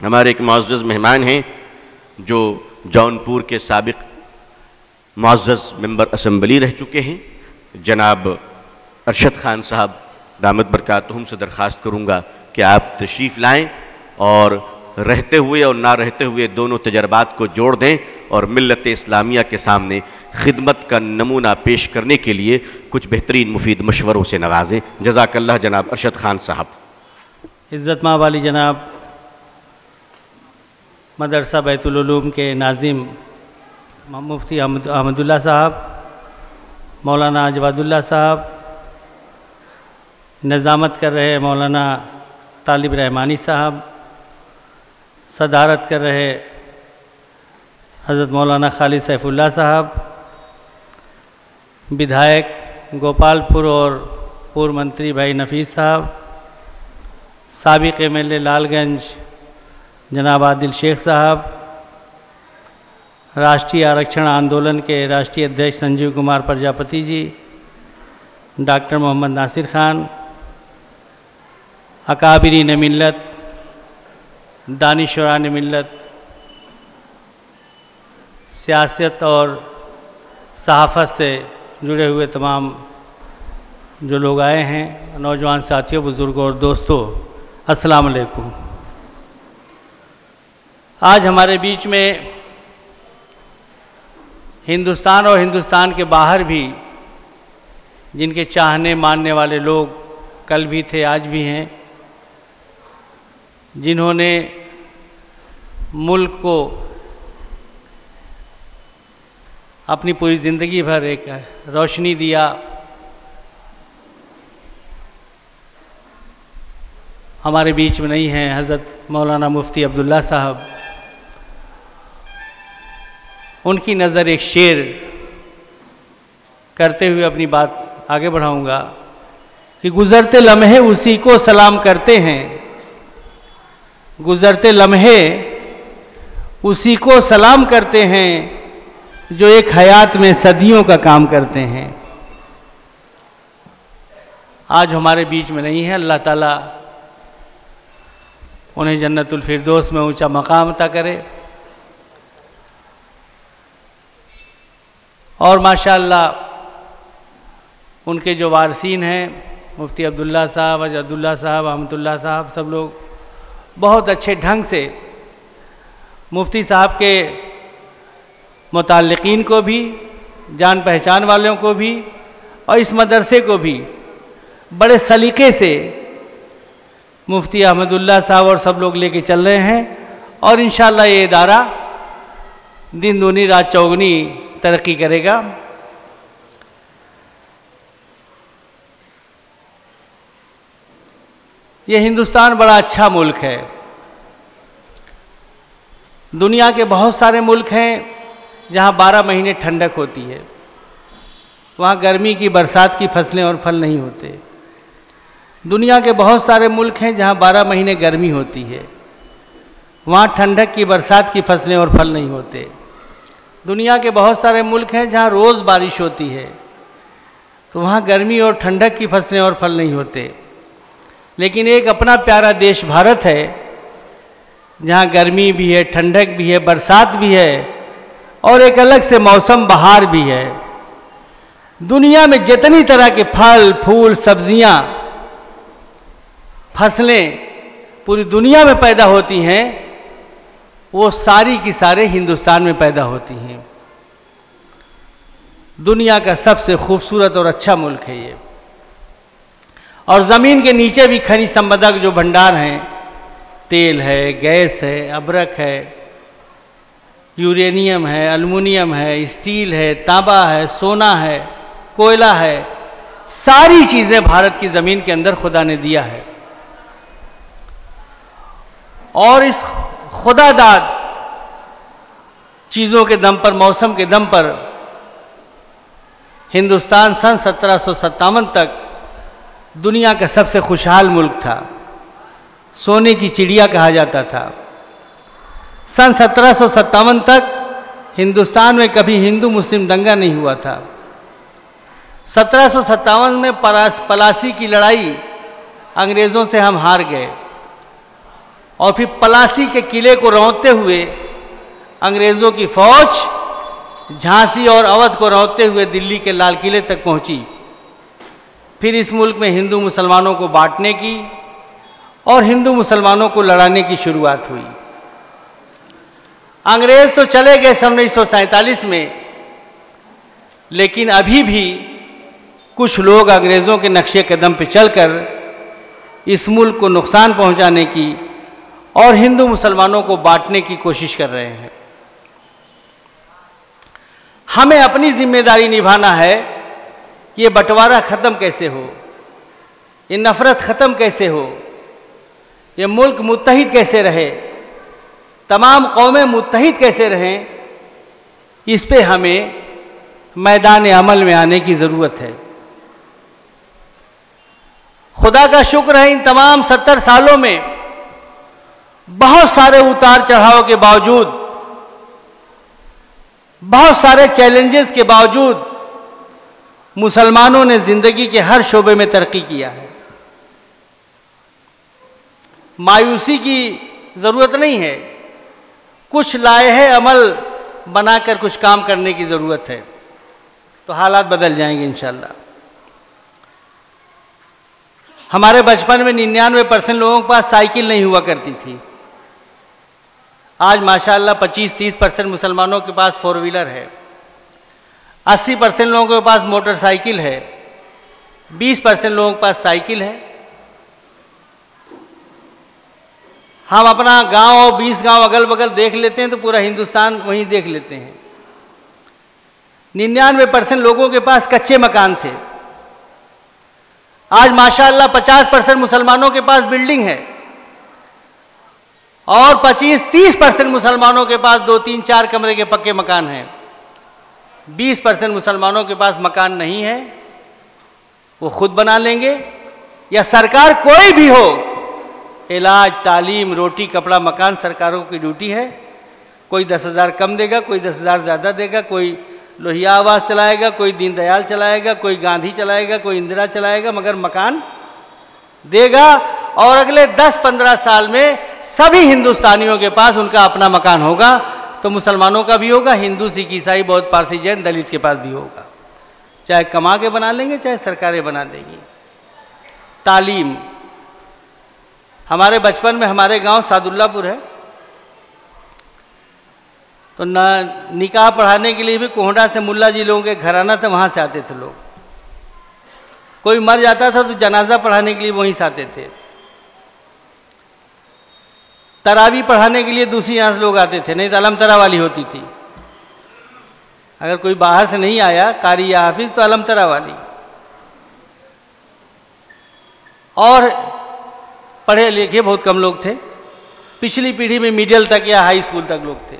हमारे एक मुअज़्ज़ज़ मेहमान हैं जो जौनपुर के साबिक़ मुअज़्ज़ज़ मेंबर असम्बली रह चुके हैं, जनाब अरशद खान साहब दामत बरकातुहुम से दरख्वास्त करूँगा कि आप तशरीफ़ लाएँ और रहते हुए और ना रहते हुए दोनों तजर्बात को जोड़ दें और मिल्लत इस्लामिया के सामने खिदमत का नमूना पेश करने के लिए कुछ बेहतरीन मुफीद मशवरों से नवाजें। जज़ाकल्लाह जनाब अरशद खान साहब। इज़्ज़त मां वाली जनाब मदरसा बैतुल उलूम के नाज़िम मुफ्ती अहमदुल्लाह साहब, मौलाना जवादुल्लाह साहब, निज़ामत कर रहे मौलाना तालिब रहमानी साहब, सदारत कर रहे हज़रत मौलाना खालिद सैफुल्लाह साहब, विधायक गोपालपुर और पूर्व मंत्री भाई नफ़ीस साहब, साबिक़ एमएलए लालगंज जनाब आदिल शेख साहब, राष्ट्रीय आरक्षण आंदोलन के राष्ट्रीय अध्यक्ष संजीव कुमार प्रजापति जी, डॉक्टर मोहम्मद नासिर खान, अकाबिरीन मिल्लत, दानिशवरान मिल्लत, सियासत और सहाफ़त से जुड़े हुए तमाम जो लोग आए हैं, नौजवान साथियों, बुज़ुर्गों और दोस्तों, अस्सलाम वालेकुम। आज हमारे बीच में हिंदुस्तान और हिंदुस्तान के बाहर भी जिनके चाहने मानने वाले लोग कल भी थे, आज भी हैं, जिन्होंने मुल्क को अपनी पूरी ज़िंदगी भर एक रोशनी दिया, हमारे बीच में नहीं हैं। हज़रत मौलाना मुफ्ती अब्दुल्ला साहब, उनकी नज़र एक शेर करते हुए अपनी बात आगे बढ़ाऊंगा कि गुज़रते लम्हे उसी को सलाम करते हैं, गुज़रते लम्हे उसी को सलाम करते हैं जो एक हयात में सदियों का काम करते हैं। आज हमारे बीच में नहीं है, अल्लाह ताला उन्हें जन्नतुल फिरदौस में ऊंचा मकाम अता करे और माशाअल्लाह उनके जो वारसीन हैं मुफ्ती अब्दुल्ला साहब, अजदुल्ला साहब, अहमदुल्ला साहब, सब लोग बहुत अच्छे ढंग से मुफ्ती साहब के मुताल्लिकीन को भी, जान पहचान वालों को भी और इस मदरसे को भी बड़े सलीके से मुफ्ती अहमदुल्ला साहब और सब लोग लेके चल रहे हैं और इंशाअल्लाह ये इदारा दिन दूनी रात चौगुनी तरक्की करेगा। ये हिंदुस्तान बड़ा अच्छा मुल्क है। दुनिया के बहुत सारे मुल्क हैं जहाँ 12 महीने ठंडक होती है, वहाँ गर्मी की बरसात की फसलें और फल नहीं होते। दुनिया के बहुत सारे मुल्क हैं जहाँ 12 महीने गर्मी होती है, वहाँ ठंडक की बरसात की फसलें और फल नहीं होते। दुनिया के बहुत सारे मुल्क हैं जहाँ रोज़ बारिश होती है, तो वहाँ गर्मी और ठंडक की फसलें और फल नहीं होते। लेकिन एक अपना प्यारा देश भारत है जहाँ गर्मी भी है, ठंडक भी है, बरसात भी है और एक अलग से मौसम बहार भी है। दुनिया में जितनी तरह के फल, फूल, सब्जियाँ, फसलें पूरी दुनिया में पैदा होती हैं, वो सारी की सारे हिंदुस्तान में पैदा होती हैं। दुनिया का सबसे खूबसूरत और अच्छा मुल्क है ये। और ज़मीन के नीचे भी खनिज संपदा के जो भंडार हैं, तेल है, गैस है, अबरक है, यूरेनियम है, एल्युमिनियम है, स्टील है, तांबा है, सोना है, कोयला है, सारी चीज़ें भारत की ज़मीन के अंदर खुदा ने दिया है। और इस खुदादाद चीज़ों के दम पर, मौसम के दम पर हिंदुस्तान सन 1757 तक दुनिया का सबसे खुशहाल मुल्क था, सोने की चिड़िया कहा जाता था। सन 1757 तक हिंदुस्तान में कभी हिंदू मुस्लिम दंगा नहीं हुआ था। 1757 में पलासी की लड़ाई अंग्रेज़ों से हम हार गए। और फिर पलासी के किले को रौंदते हुए अंग्रेज़ों की फौज झांसी और अवध को रौंदते हुए दिल्ली के लाल किले तक पहुंची। फिर इस मुल्क में हिंदू मुसलमानों को बांटने की और हिंदू मुसलमानों को लड़ाने की शुरुआत हुई। अंग्रेज तो चले गए सन 1947 में, लेकिन अभी भी कुछ लोग अंग्रेज़ों के नक्शे कदम पर चलकर इस मुल्क को नुकसान पहुंचाने की और हिंदू मुसलमानों को बांटने की कोशिश कर रहे हैं। हमें अपनी जिम्मेदारी निभाना है कि ये बंटवारा ख़त्म कैसे हो, ये नफ़रत ख़त्म कैसे हो, ये मुल्क मुत्तहिद कैसे रहे, तमाम कौमें मुत्तहिद कैसे रहें, इस पे हमें मैदान अमल में आने की ज़रूरत है। खुदा का शुक्र है, इन तमाम 70 सालों में बहुत सारे उतार चढ़ाव के बावजूद, बहुत सारे चैलेंजेस के बावजूद मुसलमानों ने ज़िंदगी के हर शोबे में तरक्की किया है। मायूसी की ज़रूरत नहीं है, कुछ लाए अमल बनाकर कुछ काम करने की ज़रूरत है, तो हालात बदल जाएंगे इंशाल्लाह। हमारे बचपन में 99% लोगों के पास साइकिल नहीं हुआ करती थी। आज माशाअल्लाह 25-30% मुसलमानों के पास 4 व्हीलर है, 80% लोगों के पास मोटरसाइकिल है, 20% लोगों के पास साइकिल है। हम अपना गांव और 20 गांव अगल बगल देख लेते हैं तो पूरा हिंदुस्तान वहीं देख लेते हैं। 99% लोगों के पास कच्चे मकान थे। आज माशाअल्लाह 50% मुसलमानों के पास बिल्डिंग है और 25-30% मुसलमानों के पास 2-3-4 कमरे के पक्के मकान हैं। 20% मुसलमानों के पास मकान नहीं है, वो खुद बना लेंगे या सरकार कोई भी हो, इलाज, तालीम, रोटी, कपड़ा, मकान सरकारों की ड्यूटी है। कोई 10,000 कम देगा, कोई 10,000 ज़्यादा देगा, कोई लोहिया आवास चलाएगा, कोई दीनदयाल चलाएगा, कोई गांधी चलाएगा, कोई इंदिरा चलाएगा, मगर मकान देगा। और अगले 10-15 साल में सभी हिंदुस्तानियों के पास उनका अपना मकान होगा। तो मुसलमानों का भी होगा, हिंदू, सिख, ईसाई, बौद्ध, पारसी, जैन, दलित के पास भी होगा। चाहे कमा के बना लेंगे, चाहे सरकारें बना देंगी। तालीम, हमारे बचपन में हमारे गांव सादुल्लापुर है, तो निकाह पढ़ाने के लिए भी कोहड़ा से मुल्ला जी लोगों के घराना था, वहाँ से आते थे लोग। कोई मर जाता था तो जनाजा पढ़ाने के लिए वहीं से आते थे। तरावी पढ़ाने के लिए दूसरी यहाँ से लोग आते थे, नहीं तो अलमतरा वाली होती थी। अगर कोई बाहर से नहीं आया कारी या हाफिज तो अलमतरा वाली। और पढ़े लिखे बहुत कम लोग थे। पिछली पीढ़ी में मिडिल तक या हाई स्कूल तक लोग थे।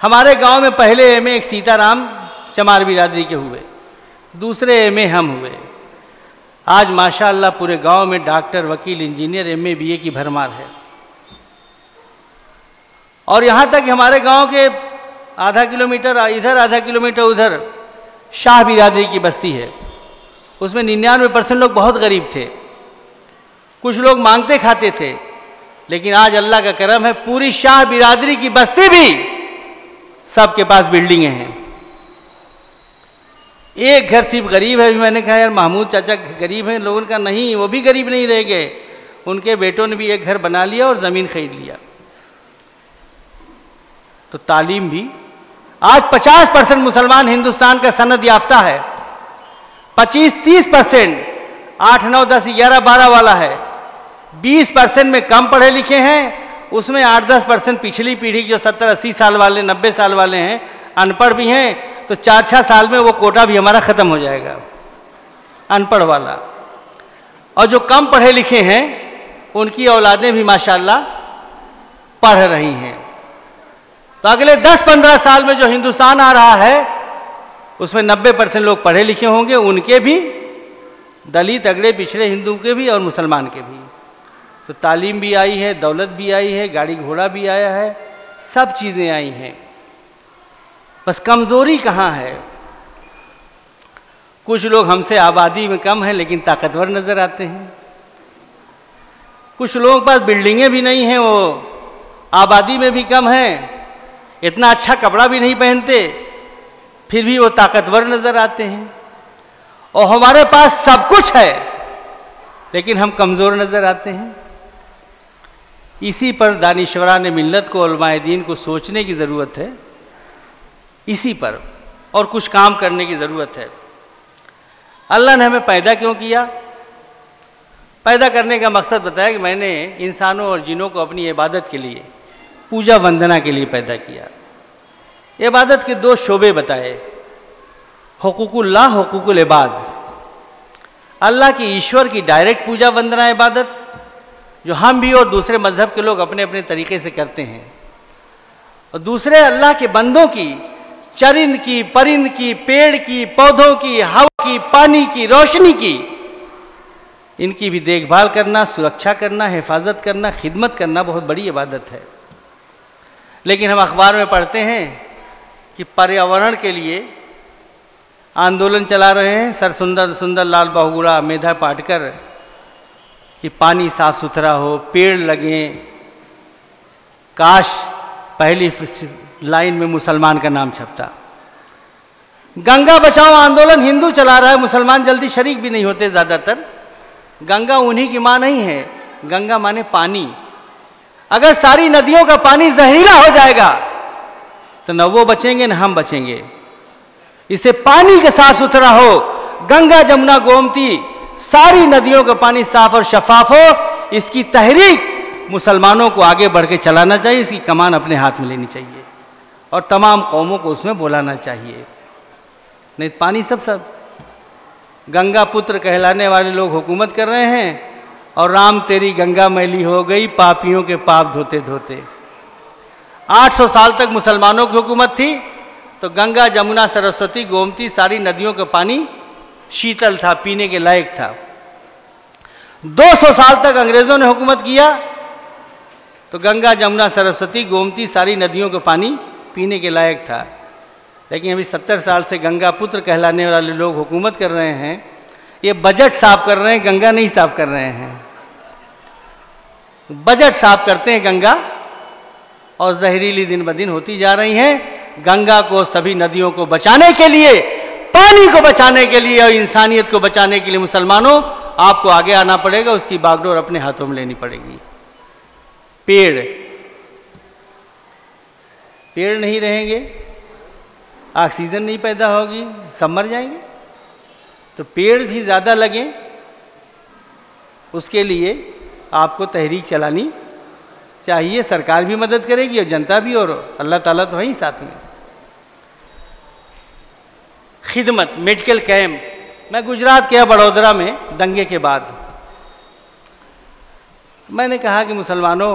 हमारे गांव में पहले एमए एक सीताराम चमार बिरादरी के हुए, दूसरे एमए हम हुए। आज माशाअल्लाह पूरे गांव में डॉक्टर, वकील, इंजीनियर, एमए, बीए की भरमार है। और यहाँ तक हमारे गांव के आधा किलोमीटर इधर, आधा किलोमीटर उधर शाह बिरादरी की बस्ती है। उसमें 99% लोग बहुत गरीब थे, कुछ लोग मांगते खाते थे। लेकिन आज अल्लाह का करम है, पूरी शाह बिरादरी की बस्ती भी सबके पास बिल्डिंगें हैं। एक घर सिर्फ गरीब है। मैंने कहा यार महमूद चाचा गरीब हैं, लोगों का नहीं, वो भी गरीब नहीं रह गए। उनके बेटों ने भी एक घर बना लिया और ज़मीन खरीद लिया। तो तालीम भी आज 50% मुसलमान हिंदुस्तान का सनद याफ्ता है, 25-30% 8, 9, 10, 11, 12 वाला है। 20% में कम पढ़े लिखे हैं, उसमें 8-10% पिछली पीढ़ी जो 70-80 साल वाले, 90 साल वाले हैं, अनपढ़ भी हैं। तो 4-6 साल में वो कोटा भी हमारा ख़त्म हो जाएगा, अनपढ़ वाला। और जो कम पढ़े लिखे हैं उनकी औलादें भी माशाअल्लाह पढ़ रही हैं। तो अगले 10-15 साल में जो हिंदुस्तान आ रहा है उसमें 90% लोग पढ़े लिखे होंगे, उनके भी, दलित, अगड़े पिछड़े हिंदू के भी और मुसलमान के भी। तो तालीम भी आई है, दौलत भी आई है, गाड़ी घोड़ा भी आया है, सब चीज़ें आई हैं। बस कमज़ोरी कहाँ है? कुछ लोग हमसे आबादी में कम हैं लेकिन ताकतवर नज़र आते हैं। कुछ लोगों के पास बिल्डिंगें भी नहीं हैं, वो आबादी में भी कम हैं, इतना अच्छा कपड़ा भी नहीं पहनते, फिर भी वो ताकतवर नजर आते हैं। और हमारे पास सब कुछ है लेकिन हम कमज़ोर नजर आते हैं। इसी पर दानिशवरान मिल्लत को, उलमाए दीन को सोचने की ज़रूरत है, इसी पर और कुछ काम करने की ज़रूरत है। अल्लाह ने हमें पैदा क्यों किया? पैदा करने का मकसद बताया कि मैंने इंसानों और जिनों को अपनी इबादत के लिए, पूजा वंदना के लिए पैदा किया। इबादत के दो शोबे बताए, हुकूकुल्लाह, हुकूकुल इबाद। अल्लाह की, ईश्वर की डायरेक्ट पूजा वंदना इबादत, जो हम भी और दूसरे मजहब के लोग अपने अपने तरीके से करते हैं, और दूसरे अल्लाह के बंदों की, चरिंद की, परिंद की, पेड़ की, पौधों की, हवा की, पानी की, रोशनी की, इनकी भी देखभाल करना, सुरक्षा करना, हिफाजत करना, खिदमत करना बहुत बड़ी इबादत है। लेकिन हम अखबार में पढ़ते हैं कि पर्यावरण के लिए आंदोलन चला रहे हैं सर सुंदर लाल बहुगुणा, मेधा पाटकर, कि पानी साफ सुथरा हो, पेड़ लगें। काश पहली लाइन में मुसलमान का नाम छपता। गंगा बचाओ आंदोलन हिंदू चला रहा है, मुसलमान जल्दी शरीक भी नहीं होते ज़्यादातर। गंगा उन्हीं की माँ नहीं है, गंगा माने पानी। अगर सारी नदियों का पानी जहरीला हो जाएगा तो न वो बचेंगे न हम बचेंगे। इसे पानी के साफ सुथरा हो, गंगा जमुना गोमती सारी नदियों का पानी साफ और शफाफ हो, इसकी तहरीक मुसलमानों को आगे बढ़ के चलाना चाहिए, इसकी कमान अपने हाथ में लेनी चाहिए और तमाम कौमों को उसमें बुलाना चाहिए। नहीं पानी सब गंगा पुत्र कहलाने वाले लोग हुकूमत कर रहे हैं और राम तेरी गंगा मैली हो गई पापियों के पाप धोते धोते। 800 साल तक मुसलमानों की हुकूमत थी तो गंगा जमुना सरस्वती गोमती सारी नदियों का पानी शीतल था, पीने के लायक था। 200 साल तक अंग्रेजों ने हुकूमत किया तो गंगा जमुना सरस्वती गोमती सारी नदियों का पानी पीने के लायक था। लेकिन अभी 70 साल से गंगा पुत्र कहलाने वाले लोग हुकूमत कर रहे हैं, ये बजट साफ कर रहे हैं, गंगा नहीं साफ कर रहे हैं। बजट साफ करते हैं गंगा और जहरीली दिन ब दिन होती जा रही हैं। गंगा को, सभी नदियों को बचाने के लिए, पानी को बचाने के लिए और इंसानियत को बचाने के लिए मुसलमानों आपको आगे आना पड़ेगा, उसकी बागडोर अपने हाथों में लेनी पड़ेगी। पेड़ नहीं रहेंगे, ऑक्सीजन नहीं पैदा होगी, सब मर जाएंगे। तो पेड़ भी ज़्यादा लगें, उसके लिए आपको तहरीक चलानी चाहिए। सरकार भी मदद करेगी और जनता भी, और अल्लाह ताला तो है ही साथ में। खिदमत, मेडिकल कैंप। मैं गुजरात गया, बड़ौदरा में दंगे के बाद मैंने कहा कि मुसलमानों,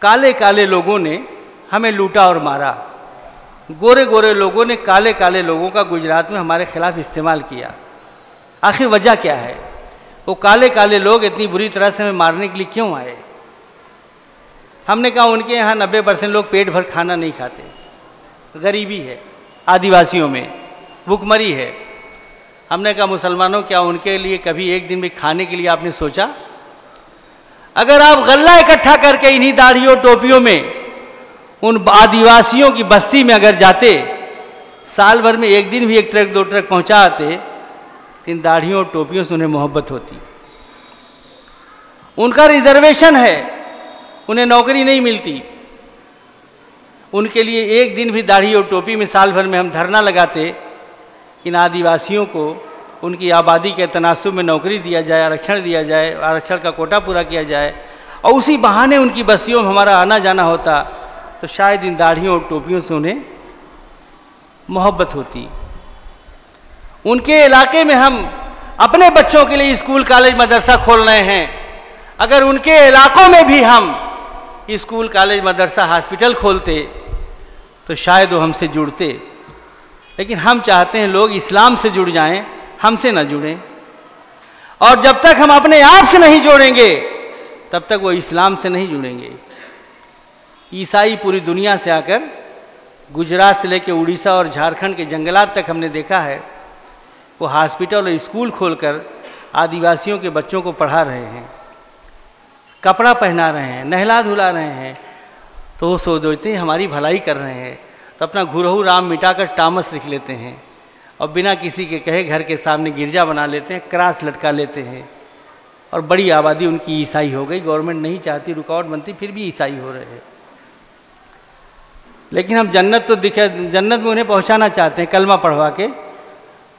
काले काले लोगों ने हमें लूटा और मारा, गोरे गोरे लोगों ने काले काले लोगों का गुजरात में हमारे खिलाफ इस्तेमाल किया। आखिर वजह क्या है? वो काले काले लोग इतनी बुरी तरह से हमें मारने के लिए क्यों आए? हमने कहा उनके यहाँ 90% लोग पेट भर खाना नहीं खाते, गरीबी है, आदिवासियों में भूखमरी है। हमने कहा मुसलमानों, क्या उनके लिए कभी एक दिन भी खाने के लिए आपने सोचा? अगर आप गल्ला इकट्ठा करके इन्हीं दाढ़ियों टोपियों में उन आदिवासियों की बस्ती में अगर जाते, साल भर में एक दिन भी एक ट्रक दो ट्रक पहुंचा आते, इन दाढ़ियों और टोपियों से उन्हें मोहब्बत होती। उनका रिजर्वेशन है, उन्हें नौकरी नहीं मिलती, उनके लिए एक दिन भी दाढ़ी और टोपी में साल भर में हम धरना लगाते, इन आदिवासियों को उनकी आबादी के तनासुब में नौकरी दिया जाए, आरक्षण दिया जाए, आरक्षण का कोटा पूरा किया जाए, और उसी बहाने उनकी बस्तियों में हमारा आना जाना होता, तो शायद इन दाढ़ियों और टोपियों से उन्हें मोहब्बत होती। उनके इलाके में हम अपने बच्चों के लिए स्कूल कॉलेज मदरसा खोल रहे हैं, अगर उनके इलाकों में भी हम स्कूल कॉलेज मदरसा हॉस्पिटल खोलते तो शायद वो हमसे जुड़ते। लेकिन हम चाहते हैं लोग इस्लाम से जुड़ जाएं, हमसे न जुड़ें। और जब तक हम अपने आप से नहीं जोड़ेंगे तब तक वो इस्लाम से नहीं जुड़ेंगे। ईसाई पूरी दुनिया से आकर गुजरात से लेकर उड़ीसा और झारखंड के जंगलात तक हमने देखा है, वो हॉस्पिटल और स्कूल खोलकर आदिवासियों के बच्चों को पढ़ा रहे हैं। कपड़ा पहना रहे हैं, नहला धुला रहे हैं, तो वो सोचते हैं हमारी भलाई कर रहे हैं, तो अपना गुरहु राम मिटाकर टामस लिख लेते हैं और बिना किसी के कहे घर के सामने गिरजा बना लेते हैं, क्रॉस लटका लेते हैं, और बड़ी आबादी उनकी ईसाई हो गई। गवर्नमेंट नहीं चाहती, रुकावट बनती, फिर भी ईसाई हो रहे हैं। लेकिन हम जन्नत तो जन्नत में उन्हें पहुंचाना चाहते हैं कलमा पढ़वा के,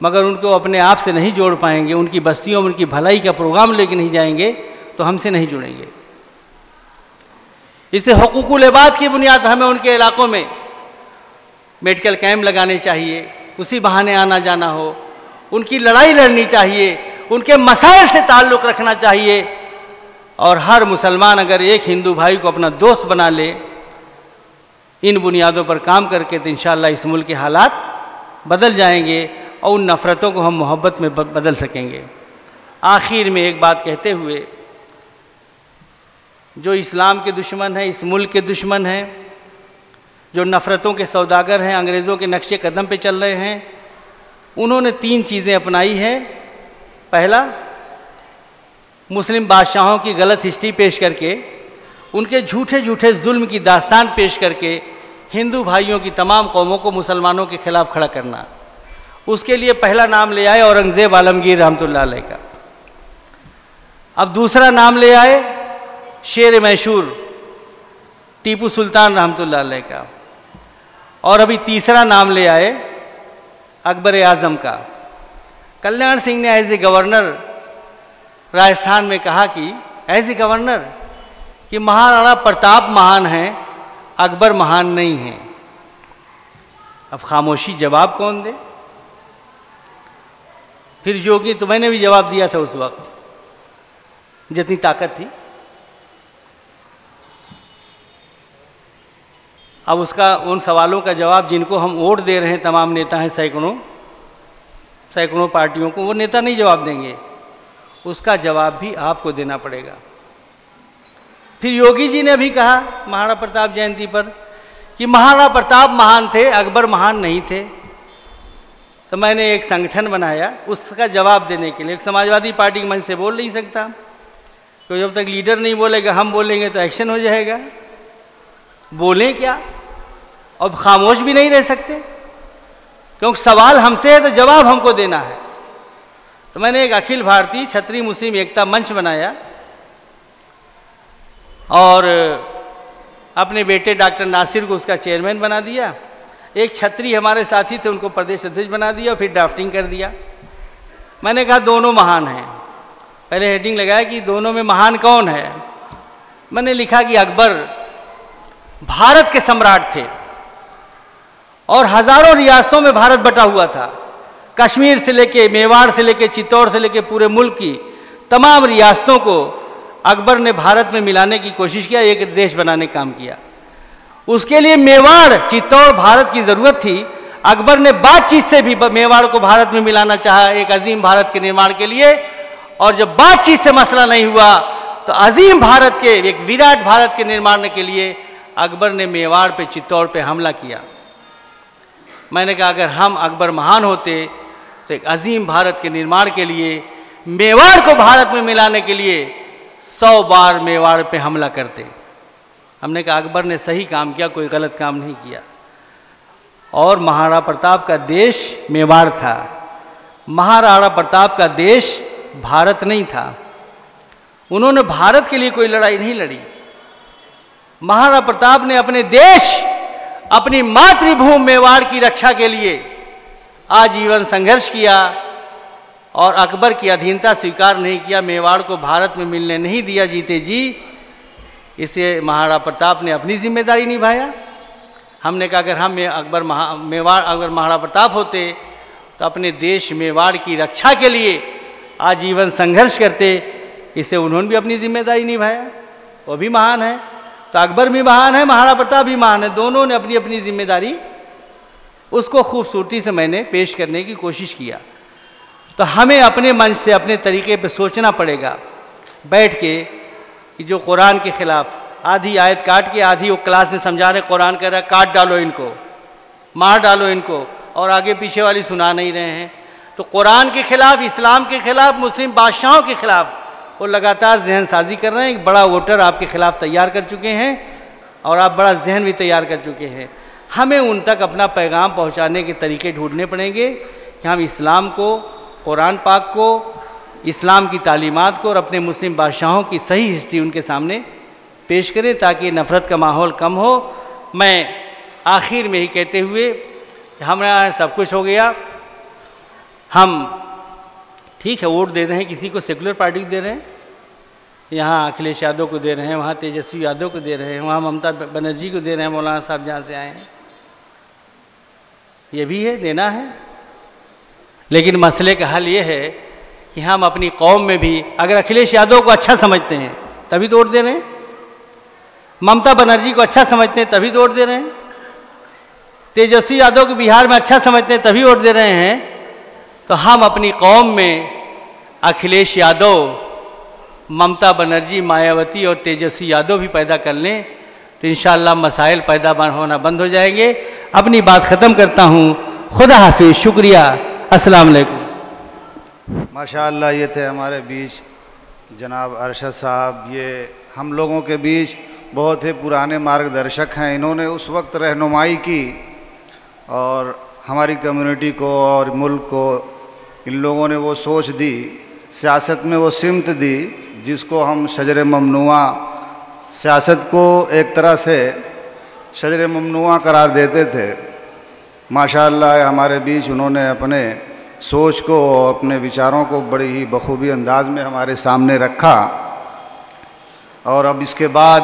मगर उनको अपने आप से नहीं जोड़ पाएंगे, उनकी बस्तियों में उनकी भलाई का प्रोग्राम लेके नहीं जाएंगे तो हमसे नहीं जुड़ेंगे। इससे हुकूकुल इबाद की बुनियाद पर हमें उनके इलाकों में मेडिकल कैंप लगाने चाहिए, उसी बहाने आना जाना हो, उनकी लड़ाई लड़नी चाहिए, उनके मसाइल से ताल्लुक़ रखना चाहिए। और हर मुसलमान अगर एक हिंदू भाई को अपना दोस्त बना ले, इन बुनियादों पर काम करके, तो इंशाअल्लाह इस मुल्क के हालात बदल जाएंगे और उन नफ़रतों को हम मोहब्बत में बदल सकेंगे। आखिर में एक बात कहते हुए, जो इस्लाम के दुश्मन हैं, इस मुल्क के दुश्मन हैं, जो नफ़रतों के सौदागर हैं, अंग्रेज़ों के नक्शे कदम पे चल रहे हैं, उन्होंने 3 चीज़ें अपनाई हैं। पहला, मुस्लिम बादशाहों की गलत हिस्ट्री पेश करके, उनके झूठे झूठे जुल्म की दास्तान पेश करके हिंदू भाइयों की तमाम कौमों को मुसलमानों के खिलाफ खड़ा करना। उसके लिए पहला नाम ले आए औरंगज़ेब आलमगीर रहमतुल्लाह अलैह का। अब दूसरा नाम ले आए शेर मैशूर टीपू सुल्तान रहमतुल्लाह अलैह का, और अभी तीसरा नाम ले आए अकबर आज़म का। कल्याण सिंह ने एज ए गवर्नर राजस्थान में कहा कि एज ए गवर्नर कि महाराणा प्रताप महान हैं, अकबर महान नहीं हैं। अब खामोशी, जवाब कौन दे? फिर योगी, तो मैंने भी जवाब दिया था उस वक्त जितनी ताकत थी। अब उसका, उन सवालों का जवाब जिनको हम वोट दे रहे हैं, तमाम नेता हैं, सैकड़ों पार्टियों को, वो नेता नहीं जवाब देंगे, उसका जवाब भी आपको देना पड़ेगा। फिर योगी जी ने भी कहा महाराणा प्रताप जयंती पर कि महाराणा प्रताप महान थे, अकबर महान नहीं थे। तो मैंने एक संगठन बनाया उसका जवाब देने के लिए। एक समाजवादी पार्टी के मंच से बोल नहीं सकता, तो जब तक लीडर नहीं बोलेगा, हम बोलेंगे तो एक्शन हो जाएगा। बोलें क्या? अब खामोश भी नहीं रह सकते, क्योंकि सवाल हमसे है तो जवाब हमको देना है। तो मैंने एक अखिल भारतीय क्षत्रिय मुस्लिम एकता मंच बनाया और अपने बेटे डॉक्टर नासिर को उसका चेयरमैन बना दिया। एक क्षत्रिय हमारे साथी थे, उनको प्रदेश अध्यक्ष बना दिया और फिर ड्राफ्टिंग कर दिया। मैंने कहा दोनों महान हैं। पहले हेडिंग लगाया कि दोनों में महान कौन है। मैंने लिखा कि अकबर भारत के सम्राट थे और हजारों रियासतों में भारत बटा हुआ था। कश्मीर से लेके, मेवाड़ से लेके, चित्तौड़ से लेके पूरे मुल्क की तमाम रियासतों को अकबर ने भारत में मिलाने की कोशिश किया, एक देश बनाने का काम किया। उसके लिए मेवाड़, चित्तौड़ भारत की ज़रूरत थी। अकबर ने बातचीत से भी मेवाड़ को भारत में मिलाना चाहा एक अजीम भारत के निर्माण के लिए, और जब बातचीत से मसला नहीं हुआ तो अजीम भारत के, एक विराट भारत के निर्माण के लिए अकबर ने मेवाड़ पे, चित्तौड़ पे हमला किया। मैंने कहा अगर हम अकबर महान होते तो एक अजीम भारत के निर्माण के लिए, मेवाड़ को भारत में मिलाने के लिए 100 बार मेवाड़ पे हमला करते। हमने कहा अकबर ने सही काम किया, कोई गलत काम नहीं किया। और महाराणा प्रताप का देश मेवाड़ था, महाराणा प्रताप का देश भारत नहीं था। उन्होंने भारत के लिए कोई लड़ाई नहीं लड़ी। महाराणा प्रताप ने अपने देश, अपनी मातृभूमि मेवाड़ की रक्षा के लिए आजीवन संघर्ष किया और अकबर की अधीनता स्वीकार नहीं किया, मेवाड़ को भारत में मिलने नहीं दिया जीते जी। इसे महाराणा प्रताप ने अपनी जिम्मेदारी निभाया। हमने कहा अगर हम अगर महाराणा प्रताप होते तो अपने देश मेवाड़ की रक्षा के लिए आजीवन संघर्ष करते। इसे उन्होंने भी अपनी जिम्मेदारी निभाया, वो भी महान है। तो अकबर भी महान है, महाराणा प्रताप भी महान है, दोनों ने अपनी अपनी जिम्मेदारी, उसको खूबसूरती से मैंने पेश करने की कोशिश किया। तो हमें अपने मंच से, अपने तरीके पे सोचना पड़ेगा बैठ के कि जो कुरान के खिलाफ, आधी आयत काट के, आधी वो क्लास में समझा रहे, कुरान कह रहा है काट डालो इनको, मार डालो इनको, और आगे पीछे वाली सुना नहीं रहे हैं। तो कुरान के खिलाफ, इस्लाम के खिलाफ, मुस्लिम बादशाहों के खिलाफ वो लगातार जहन साजी कर रहे हैं। एक बड़ा वोटर आपके ख़िलाफ़ तैयार कर चुके हैं और आप बड़ा जहन भी तैयार कर चुके हैं। हमें उन तक अपना पैगाम पहुंचाने के तरीके ढूंढने पड़ेंगे कि हम इस्लाम को, कुरान पाक को, इस्लाम की तालीमात को और अपने मुस्लिम बादशाहों की सही हिस्ट्री उनके सामने पेश करें ताकि नफ़रत का माहौल कम हो। मैं आखिर में ही कहते हुए हमारे यहाँ सब कुछ हो गया, हम ठीक है वोट दे रहे हैं, किसी को सेकुलर पार्टी को दे रहे हैं, यहाँ अखिलेश यादव को दे रहे हैं, वहाँ तेजस्वी यादव को दे रहे हैं, वहाँ ममता बनर्जी को दे रहे हैं, मौलाना साहब जहाँ से आए हैं, ये भी है, देना है। लेकिन मसले का हल ये है कि हम अपनी कौम में भी अगर अखिलेश यादव को अच्छा समझते हैं तभी तो वोट दे रहे हैं, ममता बनर्जी को अच्छा समझते हैं तभी तो वोट दे रहे हैं, तेजस्वी यादव को बिहार में अच्छा समझते हैं तभी वोट दे रहे हैं। तो हम अपनी कौम में अखिलेश यादव, ममता बनर्जी, मायावती और तेजस्वी यादव भी पैदा कर लें तो इंशाअल्लाह मसाइल पैदा होना बंद हो जाएंगे। अपनी बात ख़त्म करता हूँ। खुदा हाफिज़, शुक्रिया, अस्सलाम वालेकुम। माशाअल्लाह ये थे हमारे बीच जनाब अरशद साहब। ये हम लोगों के बीच बहुत ही पुराने मार्गदर्शक हैं। इन्होंने उस वक्त रहनुमाई की और हमारी कम्युनिटी को और मुल्क को इन लोगों ने वो सोच दी, सियासत में वो सिमत दी जिसको हम शजर ममनुआ, सियासत को एक तरह से शजर ममनुआ करार देते थे। माशाअल्लाह हमारे बीच उन्होंने अपने सोच को, अपने विचारों को बड़ी ही बखूबी अंदाज में हमारे सामने रखा। और अब इसके बाद